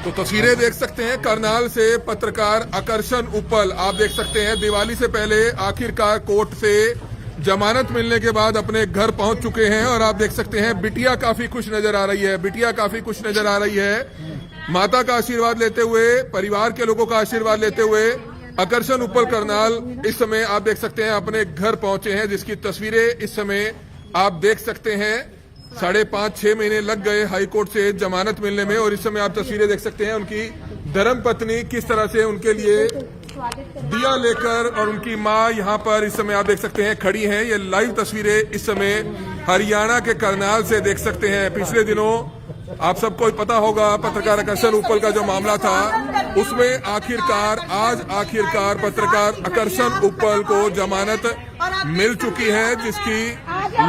तो तस्वीरें देख सकते हैं करनाल से पत्रकार आकर्षण उपल। आप देख सकते हैं दिवाली से पहले आखिरकार कोर्ट से जमानत मिलने के बाद अपने घर पहुंच चुके हैं। और आप देख सकते हैं बिटिया काफी खुश नजर आ रही है, बिटिया काफी खुश नजर आ रही है। माता का आशीर्वाद लेते हुए, परिवार के लोगों का आशीर्वाद लेते हुए आकर्षण उपल करनाल इस समय आप देख सकते हैं अपने घर पहुंचे हैं, जिसकी तस्वीरें इस समय आप देख सकते हैं। 5.5-6 महीने लग गए हाईकोर्ट से जमानत मिलने में, और इस समय आप तस्वीरें देख सकते हैं उनकी धर्म पत्नी किस तरह से उनके लिए दिया लेकर, और उनकी मां यहां पर इस समय आप देख सकते हैं खड़ी हैं। ये लाइव तस्वीरें इस समय हरियाणा के करनाल से देख सकते हैं। पिछले दिनों आप सबको पता होगा पत्रकार आकर्षण उपल का जो मामला था, उसमें आज आखिरकार पत्रकार आकर्षण उपल को जमानत मिल चुकी है, जिसकी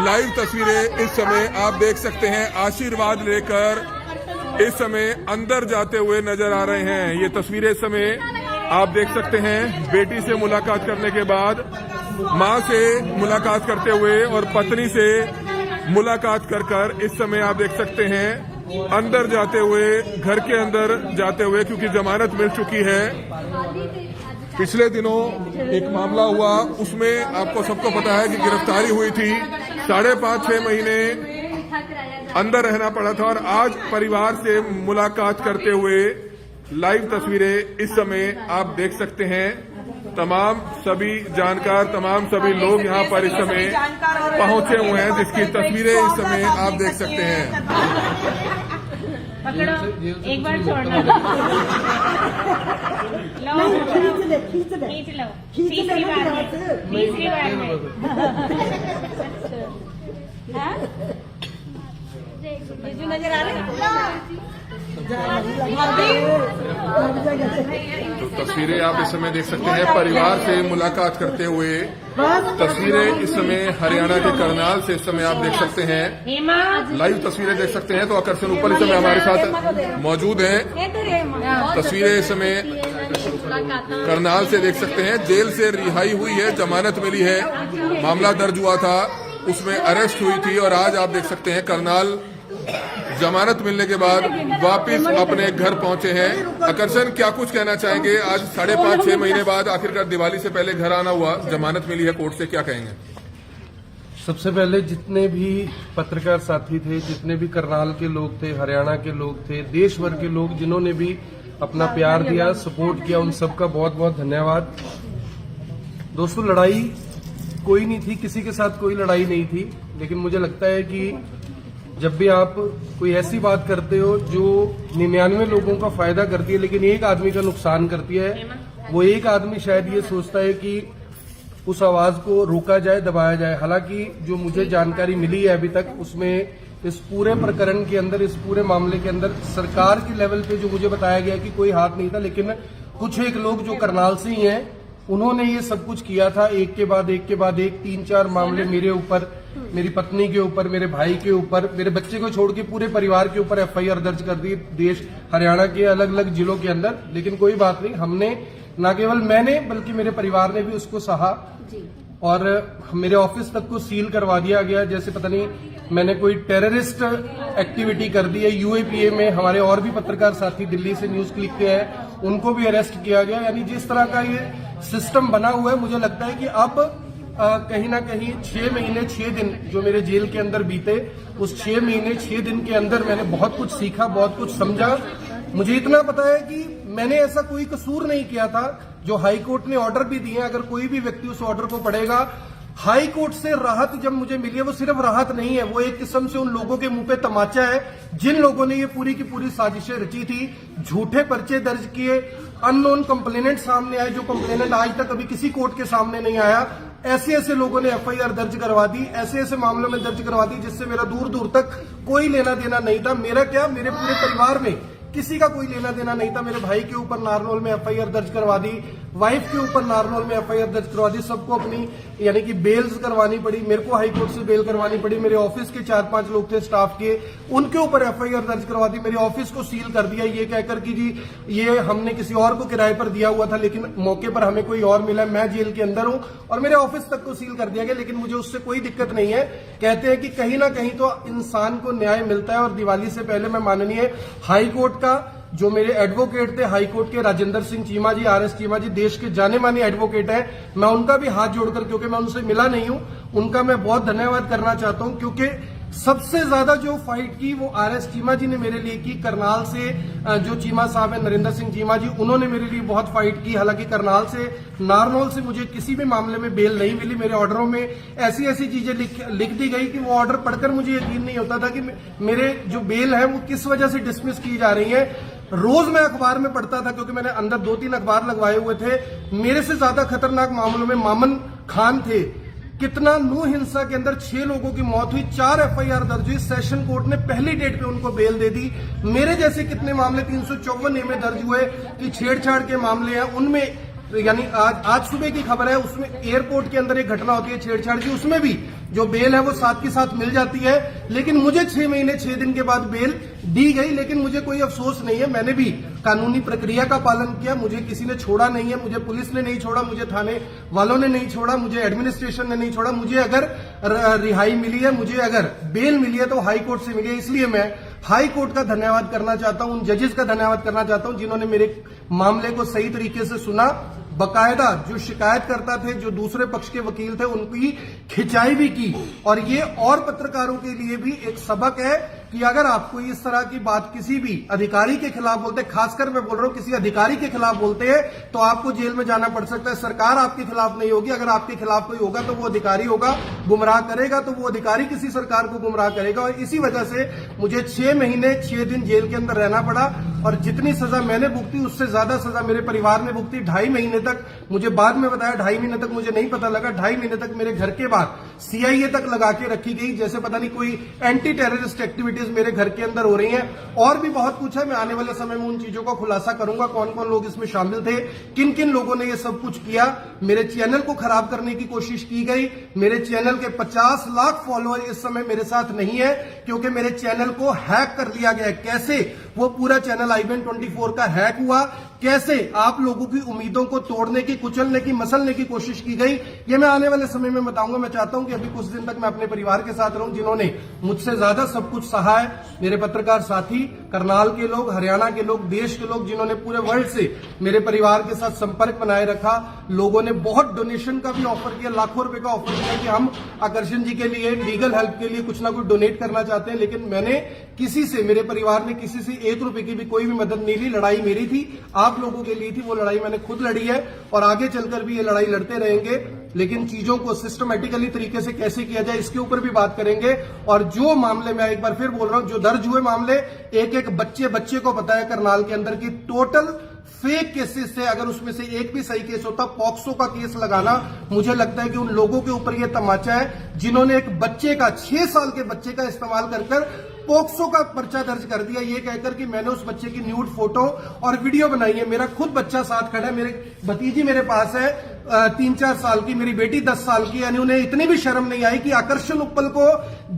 लाइव तस्वीरें इस समय आप देख सकते हैं। आशीर्वाद लेकर इस समय अंदर जाते हुए नजर आ रहे हैं। ये तस्वीरें इस समय आप देख सकते हैं बेटी से मुलाकात करने के बाद, मां से मुलाकात करते हुए और पत्नी से मुलाकात कर इस समय आप देख सकते हैं अंदर जाते हुए, घर के अंदर जाते हुए, क्योंकि जमानत मिल चुकी है। पिछले दिनों एक मामला हुआ, उसमें आपको सबको पता है कि गिरफ्तारी हुई थी। 5.5-6 महीने अंदर रहना पड़ा था, और आज परिवार से मुलाकात करते हुए लाइव तस्वीरें इस समय आप देख सकते हैं। तमाम सभी जानकार, तमाम सभी लोग यहां पर इस समय पहुंचे हुए हैं, जिसकी तस्वीरें इस समय आप देख सकते हैं। पकड़ो, एक बार छोड़ना। खींच लो, तीसरी बार में। नजर आ रहे तो तस्वीरें आप इस समय देख सकते हैं परिवार से मुलाकात करते हुए। तस्वीरें इस समय हरियाणा के करनाल से इस समय आप देख सकते हैं, लाइव तस्वीरें देख सकते हैं। तो आकर्षण उपल इस समय हमारे साथ मौजूद हैं। तस्वीरें इस समय करनाल से देख सकते हैं। जेल से रिहाई हुई है, जमानत मिली है, मामला दर्ज हुआ था, उसमें अरेस्ट हुई थी, और आज आप देख सकते हैं करनाल जमानत मिलने के बाद वापस अपने घर पहुंचे हैं। आकर्षण, क्या कुछ कहना चाहेंगे? आज 5.5-6 महीने बाद आखिरकार दिवाली से पहले घर आना हुआ, जमानत मिली है कोर्ट से, क्या कहेंगे? सबसे पहले जितने भी पत्रकार साथी थे, जितने भी करनाल के लोग थे, हरियाणा के लोग थे, देश भर के लोग जिन्होंने भी अपना प्यार दिया, सपोर्ट किया, उन सबका बहुत बहुत धन्यवाद। दोस्तों, लड़ाई कोई नहीं थी, किसी के साथ कोई लड़ाई नहीं थी, लेकिन मुझे लगता है कि जब भी आप कोई ऐसी बात करते हो जो 99 लोगों का फायदा करती है लेकिन एक आदमी का नुकसान करती है, वो एक आदमी शायद ये सोचता है कि उस आवाज को रोका जाए, दबाया जाए। हालांकि जो मुझे जानकारी मिली है अभी तक, उसमें इस पूरे प्रकरण के अंदर, इस पूरे मामले के अंदर सरकार के लेवल पे जो मुझे बताया गया कि कोई हाथ नहीं था, लेकिन कुछ एक लोग जो करनाल से ही हैं, उन्होंने ये सब कुछ किया था। एक के बाद एक 3-4 मामले मेरे ऊपर, मेरी पत्नी के ऊपर, मेरे भाई के ऊपर, मेरे बच्चे को छोड़ के पूरे परिवार के ऊपर FIR दर्ज कर दी देश हरियाणा के अलग अलग जिलों के अंदर। लेकिन कोई बात नहीं, हमने, न केवल मैंने बल्कि मेरे परिवार ने भी उसको सहा, और मेरे ऑफिस तक को सील करवा दिया गया, जैसे पता नहीं मैंने कोई टेररिस्ट एक्टिविटी कर दी है। UAPA में हमारे और भी पत्रकार साथी दिल्ली से न्यूज क्लिक के हैं, उनको भी अरेस्ट किया गया। यानी जिस तरह का ये सिस्टम बना हुआ है, मुझे लगता है कि अब कहीं ना कहीं 6 महीने 6 दिन जो मेरे जेल के अंदर बीते, उस 6 महीने 6 दिन के अंदर मैंने बहुत कुछ सीखा, बहुत कुछ समझा। मुझे इतना पता है कि मैंने ऐसा कोई कसूर नहीं किया था। जो हाई कोर्ट ने ऑर्डर भी दिए, अगर कोई भी व्यक्ति उस ऑर्डर को पढ़ेगा, हाई कोर्ट से राहत जब मुझे मिली है, वो सिर्फ राहत नहीं है, वो एक किस्म से उन लोगों के मुंह पे तमाचा है जिन लोगों ने ये पूरी की पूरी साजिशें रची थी। झूठे पर्चे दर्ज किए, अननोन कंप्लेनेंट सामने आए, जो कंप्लेनेंट आज तक अभी किसी कोर्ट के सामने नहीं आया। ऐसे ऐसे लोगों ने FIR दर्ज करवा दी, ऐसे ऐसे मामलों में दर्ज करवा दी जिससे मेरा दूर दूर तक कोई लेना देना नहीं था। मेरा क्या, मेरे पूरे परिवार में किसी का कोई लेना देना नहीं था। मेरे भाई के ऊपर नारनौल में FIR दर्ज करवा दी, वाइफ के ऊपर नारनौल में FIR दर्ज करवा दी। सबको अपनी यानी कि बेल्स करवानी पड़ी, मेरे को हाई कोर्ट से बेल करवानी पड़ी। मेरे ऑफिस के 4-5 लोग थे स्टाफ के, उनके ऊपर FIR दर्ज करवा दी। मेरे ऑफिस को सील कर दिया ये कहकर कि जी ये हमने किसी और को किराए पर दिया हुआ था, लेकिन मौके पर हमें कोई और मिला, मैं जेल के अंदर हूं, और मेरे ऑफिस तक को सील कर दिया गया। लेकिन मुझे उससे कोई दिक्कत नहीं है। कहते हैं कि कहीं ना कहीं तो इंसान को न्याय मिलता है, और दिवाली से पहले मैं माननीय हाई कोर्ट का जो मेरे एडवोकेट थे हाई कोर्ट के राजेंद्र सिंह चीमा जी, आरएस चीमा जी, देश के जाने माने एडवोकेट हैं, मैं उनका भी हाथ जोड़कर, क्योंकि मैं उनसे मिला नहीं हूं, उनका मैं बहुत धन्यवाद करना चाहता हूं, क्योंकि सबसे ज्यादा जो फाइट की वो आरएस चीमा जी ने मेरे लिए की। करनाल से जो चीमा साहब है, नरेंद्र सिंह चीमा जी, उन्होंने मेरे लिए बहुत फाइट की। हालांकि करनाल से, नारनौल से मुझे किसी भी मामले में बेल नहीं मिली। मेरे ऑर्डरों में ऐसी ऐसी चीजें लिख दी गई कि वो ऑर्डर पढ़कर मुझे यकीन नहीं होता था कि मेरे जो बेल है वो किस वजह से डिसमिस की जा रही है। रोज मैं अखबार में पढ़ता था, क्योंकि मैंने अंदर 2-3 अखबार लगवाए हुए थे। मेरे से ज्यादा खतरनाक मामलों में मामन खान थे। कितना नू हिंसा के अंदर 6 लोगों की मौत हुई, 4 एफआईआर दर्ज हुई, सेशन कोर्ट ने पहली डेट पे उनको बेल दे दी। मेरे जैसे कितने मामले 354 में दर्ज हुए कि छेड़छाड़ के मामले हैं, उनमें यानी आज सुबह की खबर है, उसमें एयरपोर्ट के अंदर एक घटना होती है छेड़छाड़ की, उसमें भी जो बेल है वो साथ के साथ मिल जाती है। लेकिन मुझे 6 महीने 6 दिन के बाद बेल दी गई। लेकिन मुझे कोई अफसोस नहीं है, मैंने भी कानूनी प्रक्रिया का पालन किया। मुझे किसी ने छोड़ा नहीं है, मुझे पुलिस ने नहीं छोड़ा, मुझे थाने वालों ने नहीं छोड़ा, मुझे एडमिनिस्ट्रेशन ने नहीं छोड़ा। मुझे अगर रिहाई मिली है, मुझे अगर बेल मिली है तो हाई कोर्ट से मिली है। इसलिए मैं हाई कोर्ट का धन्यवाद करना चाहता हूं, उन जजेस का धन्यवाद करना चाहता हूं जिन्होंने मेरे मामले को सही तरीके से सुना। बकायदा जो शिकायत करता थे, जो दूसरे पक्ष के वकील थे, उनकी खिंचाई भी की। और ये और पत्रकारों के लिए भी एक सबक है कि अगर आपको इस तरह की बात किसी भी अधिकारी के खिलाफ बोलते, खासकर मैं बोल रहा हूं किसी अधिकारी के खिलाफ बोलते हैं, तो आपको जेल में जाना पड़ सकता है। सरकार आपके खिलाफ नहीं होगी, अगर आपके खिलाफ कोई होगा तो वो अधिकारी होगा, गुमराह करेगा तो वो अधिकारी किसी सरकार को गुमराह करेगा। और इसी वजह से मुझे 6 महीने 6 दिन जेल के अंदर रहना पड़ा। और जितनी सजा मैंने भुगती उससे ज्यादा सजा मेरे परिवार ने भुगती। 2.5 महीने तक, मुझे बाद में बताया 2.5 महीने तक मुझे नहीं पता लगा, 2.5 महीने तक मेरे घर के बाहर सीआईए तक लगा के रखी गई, जैसे पता नहीं कोई एंटी टेररिस्ट एक्टिविटीज मेरे घर के अंदर हो रही हैं। और भी बहुत कुछ है, मैं आने वाले समय में उन चीजों का खुलासा करूंगा, कौन कौन लोग इसमें शामिल थे, किन किन लोगों ने ये सब कुछ किया। मेरे चैनल को खराब करने की कोशिश की गई। मेरे चैनल के 50 लाख फॉलोअर इस समय मेरे साथ नहीं है, क्योंकि मेरे चैनल को हैक कर लिया गया। कैसे वो पूरा चैनल IBN24 का हैक हुआ, कैसे आप लोगों की उम्मीदों को तोड़ने की, कुचलने की, मसलने की कोशिश की गई, ये मैं आने वाले समय में बताऊंगा। मैं चाहता हूं कि अभी कुछ दिन तक मैं अपने परिवार के साथ रहूं, जिन्होंने मुझसे ज्यादा सब कुछ सहा है। मेरे पत्रकार साथी, करनाल के लोग, हरियाणा के लोग, देश के लोग, जिन्होंने पूरे वर्ल्ड से मेरे परिवार के साथ संपर्क बनाए रखा। लोगों ने बहुत डोनेशन का भी ऑफर किया, लाखों रुपए का ऑफर किया कि हम आकर्षण जी के लिए लीगल हेल्प के लिए कुछ ना कुछ डोनेट करना चाहते हैं। लेकिन मैंने किसी से, मेरे परिवार ने किसी से 1 रुपए की भी कोई भी मदद नहीं ली। लड़ाई मेरी थी, आप लोगों के लिए थी, वो लड़ाई मैंने खुद लड़ी है और आगे चलकर भी ये लड़ाई लड़ते रहेंगे। लेकिन चीजों को सिस्टमैटिकली तरीके से कैसे किया जाए इसके ऊपर भी बात करेंगे। और जो मामले, मैं एक बार फिर बोल रहा हूं, जो दर्ज हुए मामले, एक एक बच्चे को पता है करनाल के अंदर की टोटल फेक केसेस से, अगर उसमें से एक भी सही केस होता, पॉक्सो का केस लगाना, मुझे लगता है कि उन लोगों के ऊपर यह तमाचा है जिन्होंने एक बच्चे का, 6 साल के बच्चे का इस्तेमाल कर पॉक्सो का पर्चा दर्ज कर दिया, ये कहकर कि मैंने उस बच्चे की न्यूड फोटो और वीडियो बनाई है। मेरा खुद बच्चा साथ खड़ा है, मेरे भतीजी मेरे पास है 3-4 साल की, मेरी बेटी 10 साल की। यानी उन्हें इतनी भी शर्म नहीं आई कि आकर्षण उपल को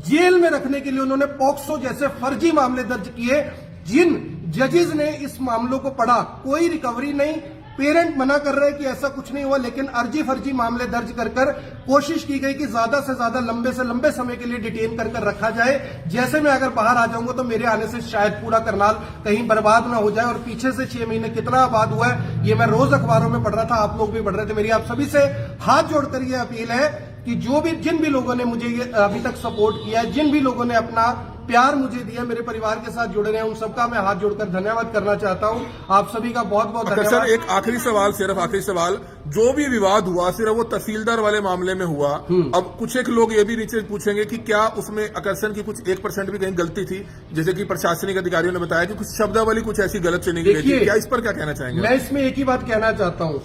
जेल में रखने के लिए उन्होंने पॉक्सो जैसे फर्जी मामले दर्ज किए। जिन जजेस ने इस मामलों को पढ़ा, कोई रिकवरी नहीं, पेरेंट मना कर रहे हैं कि ऐसा कुछ नहीं हुआ, लेकिन अर्जी फर्जी मामले दर्ज कर कोशिश की गई कि ज्यादा से ज्यादा लंबे से लंबे समय के लिए डिटेन कर रखा जाए। जैसे मैं अगर बाहर आ जाऊंगा तो मेरे आने से शायद पूरा करनाल कहीं बर्बाद ना हो जाए। और पीछे से 6 महीने कितना आबाद हुआ है ये मैं रोज अखबारों में पढ़ रहा था, आप लोग भी पढ़ रहे थे। मेरी आप सभी से हाथ जोड़कर ये अपील है कि जिन भी लोगों ने मुझे ये अभी तक सपोर्ट किया है, जिन भी लोगों ने अपना प्यार मुझे दिया, मेरे परिवार के साथ जुड़े रहे, उन सबका मैं हाथ जोड़कर धन्यवाद करना चाहता हूं। आप सभी का बहुत बहुत धन्यवाद। सर, एक आखिरी सवाल, सिर्फ आखिरी सवाल, जो भी विवाद हुआ सिर्फ वो तहसीलदार वाले मामले में हुआ। अब कुछ एक लोग ये भी नीचे पूछेंगे कि क्या उसमें आकर्षण की कुछ 1% भी कहीं गलती थी, जैसे कि प्रशासनिक अधिकारियों ने बताया कि कुछ शब्दावली कुछ ऐसी गलत चुनी गई थी, क्या इस पर क्या कहना चाहेंगे? मैं इसमें एक ही बात कहना चाहता हूं,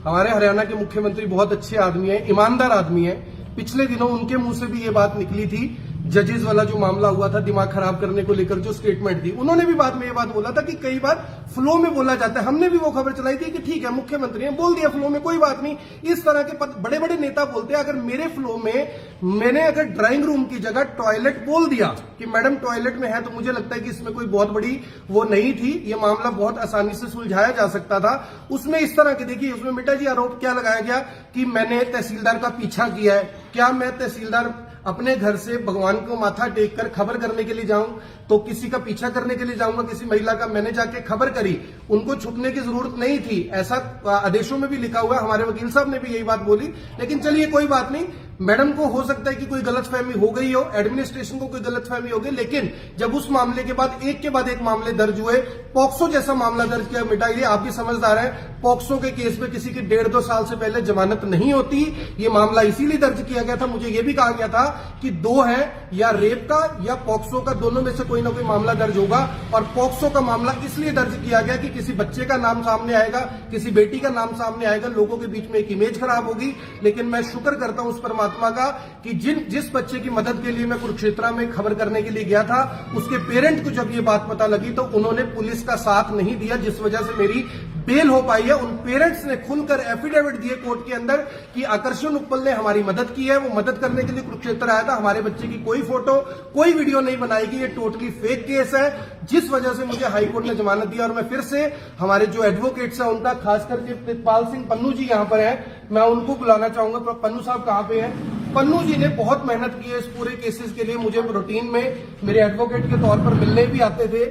हमारे हरियाणा के मुख्यमंत्री बहुत अच्छे आदमी है, ईमानदार आदमी है। पिछले दिनों उनके मुंह से भी ये बात निकली थी, जजेस वाला जो मामला हुआ था, दिमाग खराब करने को लेकर जो स्टेटमेंट दी, उन्होंने भी बाद में ये बात बोला था कि कई बार फ्लो में बोला जाता है। हमने भी वो खबर चलाई थी कि ठीक है, मुख्यमंत्री ने बोल दिया फ्लो में, कोई बात नहीं। इस तरह के बड़े बड़े नेता बोलते हैं। अगर मेरे फ्लो में मैंने अगर ड्राइंग रूम की जगह टॉयलेट बोल दिया कि मैडम टॉयलेट में है, तो मुझे लगता है कि इसमें कोई बहुत बड़ी वो नहीं थी, ये मामला बहुत आसानी से सुलझाया जा सकता था। उसमें इस तरह के, देखिए उसमें बेटा जी आरोप क्या लगाया गया कि मैंने तहसीलदार का पीछा किया है। क्या मैं तहसीलदार अपने घर से भगवान को माथा टेक कर खबर करने के लिए जाऊं तो किसी का पीछा करने के लिए जाऊंगा, किसी महिला का। मैंने जाके खबर करी, उनको छुपने की जरूरत नहीं थी, ऐसा आदेशों में भी लिखा हुआ है। हमारे वकील साहब ने भी यही बात बोली। लेकिन चलिए कोई बात नहीं, मैडम को हो सकता है कि कोई गलतफहमी हो गई हो, एडमिनिस्ट्रेशन को कोई गलतफहमी हो गई। लेकिन जब उस मामले के बाद एक मामले दर्ज हुए, पॉक्सो जैसा मामला दर्ज किया, मिटाइए, आप भी समझदार हैं, पॉक्सो के केस में किसी की 1.5-2 साल से पहले जमानत नहीं होती। ये मामला इसीलिए दर्ज किया गया था, मुझे ये भी कहा गया था कि 2 है, या रेप का या पॉक्सो का, दोनों में से कोई ना कोई मामला दर्ज होगा। और पॉक्सो का मामला इसलिए दर्ज किया गया कि किसी बच्चे का नाम सामने आएगा, किसी बेटी का नाम सामने आएगा, लोगों के बीच में एक इमेज खराब होगी। लेकिन मैं शुक्र करता हूं उस परमात्मा का कि जिस बच्चे की मदद के लिए मैं कुरुक्षेत्र में खबर करने के लिए गया था, उसके पेरेंट को जब ये बात पता लगी तो उन्होंने पुलिस का साथ नहीं दिया, जिस वजह से मेरी बेल हो पाई है। उन पेरेंट्स ने खुलकर एफिडेविट दिए कोर्ट के अंदर कि आकर्षण उपल ने हमारी मदद की है, वो मदद करने के लिए कुरुक्षेत्र आया था, हमारे बच्चे की कोई फोटो कोई वीडियो नहीं बनाएगी, ये टोटली फेक केस है। जिस वजह से मुझे हाईकोर्ट ने जमानत दिया। और मैं फिर से हमारे जो एडवोकेट्स हैं उनका, खास करके प्रितपाल सिंह पन्नू जी यहां पर है, मैं उनको बुलाना चाहूंगा। पन्नू साहब कहां पे हैं? पन्नू जी ने बहुत मेहनत की है इस पूरे केसेस के लिए। मुझे रूटीन में मेरे एडवोकेट के तौर पर मिलने भी आते थे।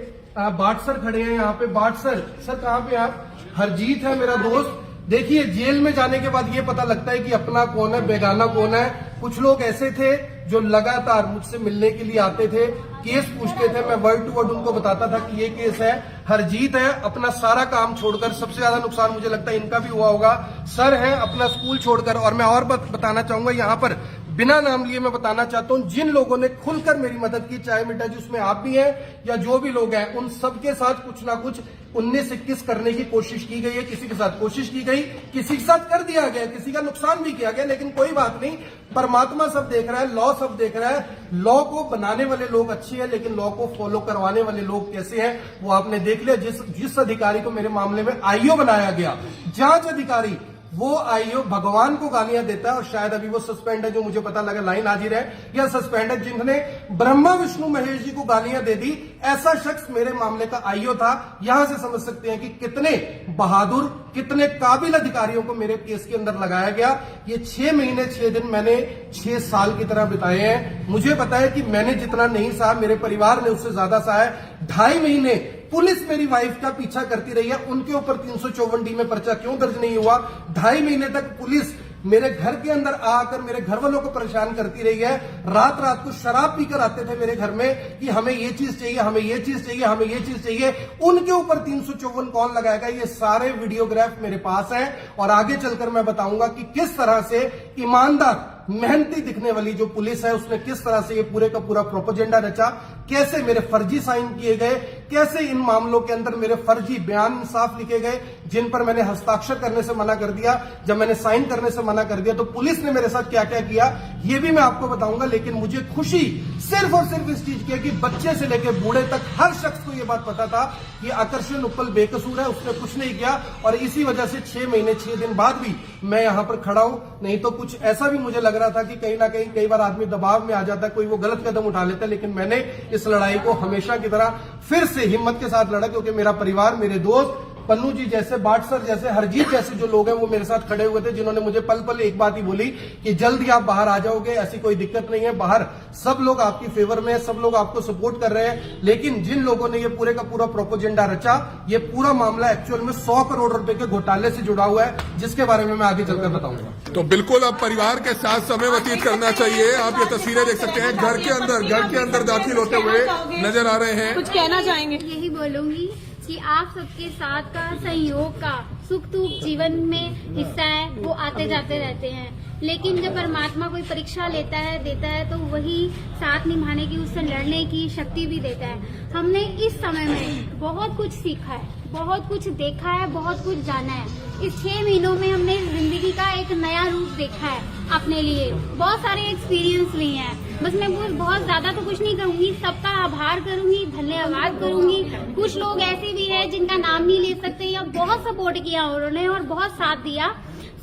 बाट सर खड़े हैं यहाँ पे। बाट सर कहाँ पे आप? हरजीत है मेरा दोस्त। देखिए, जेल में जाने के बाद ये पता लगता है कि अपना कौन है, बेगाना कौन है। कुछ लोग ऐसे थे जो लगातार मुझसे मिलने के लिए आते थे, केस पूछते थे, मैं वर्ड टू वर्ड उनको बताता था कि ये केस है। हरजीत है, अपना सारा काम छोड़कर, सबसे ज्यादा नुकसान मुझे लगता है इनका भी हुआ होगा। सर है, अपना स्कूल छोड़कर। और मैं और बताना चाहूंगा यहाँ पर, बिना नाम लिए मैं बताना चाहता हूं, जिन लोगों ने खुलकर मेरी मदद की, चाहे मिटा जी उसमें आप भी हैं या जो भी लोग हैं, उन सबके साथ कुछ ना कुछ 19-21 करने की कोशिश की गई है। किसी के साथ कोशिश की गई, किसी के साथ कर दिया गया, किसी का नुकसान भी किया गया। लेकिन कोई बात नहीं, परमात्मा सब देख रहा है, लॉ सब देख रहा है। लॉ को बनाने वाले लोग अच्छे हैं, लेकिन लॉ को फॉलो करवाने वाले लोग कैसे हैं वो आपने देख लिया। जिस अधिकारी को मेरे मामले में आईओ बनाया गया, जांच अधिकारी, वो आईओ भगवान को गालियां देता है। और शायद अभी वो सस्पेंड है, जो मुझे पता लगा, लाइन हाजिर है, या सस्पेंड है, जिन्होंने ब्रह्मा विष्णु महेश जी को गालियां दे दी। ऐसा शख्स मेरे मामले का आईओ था। यहां से समझ सकते हैं कि कितने बहादुर, कितने काबिल अधिकारियों को मेरे केस के अंदर लगाया गया। ये 6 महीने 6 दिन मैंने 6 साल की तरह बिताए हैं। मुझे पता है कि मैंने जितना नहीं सहा, मेरे परिवार ने उससे ज्यादा सहा है। 2.5 महीने पुलिस मेरी वाइफ का पीछा करती रही है। उनके ऊपर 354D में पर्चा क्यों दर्ज नहीं हुआ? 2.5 महीने तक पुलिस मेरे घर के अंदर आकर मेरे घर वालों को परेशान करती रही है। रात रात को शराब पीकर आते थे मेरे घर में कि हमें ये चीज चाहिए, हमें ये चीज चाहिए, हमें ये चीज चाहिए। उनके ऊपर 354 कौन लगाएगा? ये सारे वीडियोग्राफ मेरे पास है। और आगे चलकर मैं बताऊंगा कि किस तरह से ईमानदार, मेहनती दिखने वाली जो पुलिस है, उसने किस तरह से ये पूरे का पूरा प्रोपोजेंडा रचा, कैसे मेरे फर्जी साइन किए गए, कैसे इन मामलों के अंदर मेरे फर्जी बयान इंसाफ लिखे गए, जिन पर मैंने हस्ताक्षर करने से मना कर दिया, जब मैंने साइन करने से मना कर दिया तो पुलिस ने मेरे साथ क्या क्या किया ये भी मैं आपको बताऊंगा। लेकिन मुझे खुशी सिर्फ और सिर्फ इस चीज की है कि बच्चे से लेकर बूढ़े तक हर शख्स को यह बात पता था कि आकर्षण उपल बेकसूर है, उसने कुछ नहीं किया। और इसी वजह से 6 महीने 6 दिन बाद भी मैं यहां पर खड़ा हूं। नहीं तो कुछ ऐसा भी मुझे लग रहा था कि कहीं ना कहीं कई बार आदमी दबाव में आ जाता है, कोई वो गलत कदम उठा लेता है। लेकिन मैंने इस लड़ाई को हमेशा की तरह फिर से हिम्मत के साथ लड़ा, क्योंकि मेरा परिवार, मेरे दोस्त, पन्नू जी जैसे, बाट सर जैसे, हरजीत जैसे जो लोग हैं वो मेरे साथ खड़े हुए थे, जिन्होंने मुझे पल पल एक बात ही बोली कि जल्द ही आप बाहर आ जाओगे, ऐसी कोई दिक्कत नहीं है, बाहर सब लोग आपकी फेवर में है, सब लोग आपको सपोर्ट कर रहे हैं। लेकिन जिन लोगों ने ये पूरे का पूरा प्रोपोजेंडा रचा, ये पूरा मामला एक्चुअल में 100 करोड़ रुपए के घोटाले से जुड़ा हुआ है, जिसके बारे में मैं आगे चलकर बताऊंगा। तो बिल्कुल अब परिवार के साथ समय व्यतीत करना चाहिए। आप ये तस्वीरें देख सकते हैं, घर के अंदर दाखिल होते हुए नजर आ रहे हैं। कुछ कहना चाहेंगे? यही बोलूंगी कि आप सबके साथ का सहयोग का सुख दुख जीवन में हिस्सा है, वो आते जाते रहते हैं। लेकिन जब परमात्मा कोई परीक्षा लेता है, देता है, तो वही साथ निभाने की, उससे लड़ने की शक्ति भी देता है। हमने इस समय में बहुत कुछ सीखा है, बहुत कुछ देखा है, बहुत कुछ जाना है। इस 6 महीनों में हमने जिंदगी का एक नया रूप देखा है अपने लिए, बहुत सारे एक्सपीरियंस लिए हैं। बस मैं बहुत ज्यादा तो कुछ नहीं कहूंगी, सबका आभार करूंगी, धन्यवाद करूंगी। कुछ लोग ऐसे भी हैं जिनका नाम नहीं ले सकते, या बहुत सपोर्ट किया उन्होंने और बहुत साथ दिया।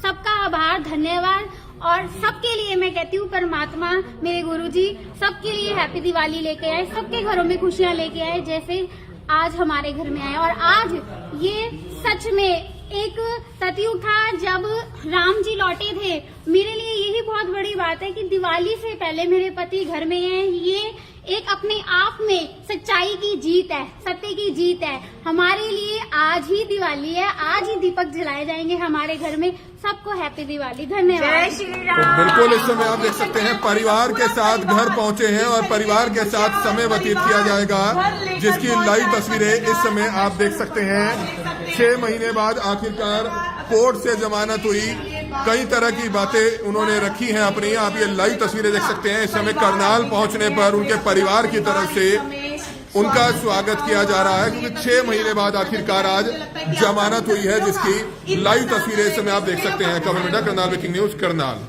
सबका आभार, धन्यवाद। और सबके लिए मैं कहती हूँ, परमात्मा, मेरे गुरुजी सबके लिए हैप्पी दिवाली लेके आए, सबके घरों में खुशियाँ लेके आए, जैसे आज हमारे घर में आए। और आज ये सच में एक सतयुग था जब राम जी लौटे थे। मेरे लिए यही बहुत बड़ी बात है कि दिवाली से पहले मेरे पति घर में हैं। ये एक अपने आप में सच्चाई की जीत है, सत्य की जीत है। हमारे लिए आज ही दिवाली है, आज ही दीपक जलाए जाएंगे हमारे घर में। सबको हैप्पी दिवाली, धन्यवाद। जय श्री तो राम। बिल्कुल इस समय आप देख सकते हैं परिवार के साथ घर पहुंचे हैं और परिवार के साथ समय व्यतीत किया जाएगा, जिसकी लाइव तस्वीरें इस समय आप देख सकते हैं। 6 महीने बाद आखिरकार कोर्ट से जमानत हुई, कई तरह की बातें उन्होंने रखी हैं अपनी। आप ये लाइव तस्वीरें देख सकते हैं। इस समय करनाल पहुंचने पर उनके परिवार की तरफ से उनका स्वागत किया जा रहा है, क्योंकि 6 महीने बाद आखिरकार आज जमानत हुई है, जिसकी लाइव तस्वीरें इस समय आप देख सकते हैं। कमल मिडा, करनाल ब्रेकिंग न्यूज, करनाल।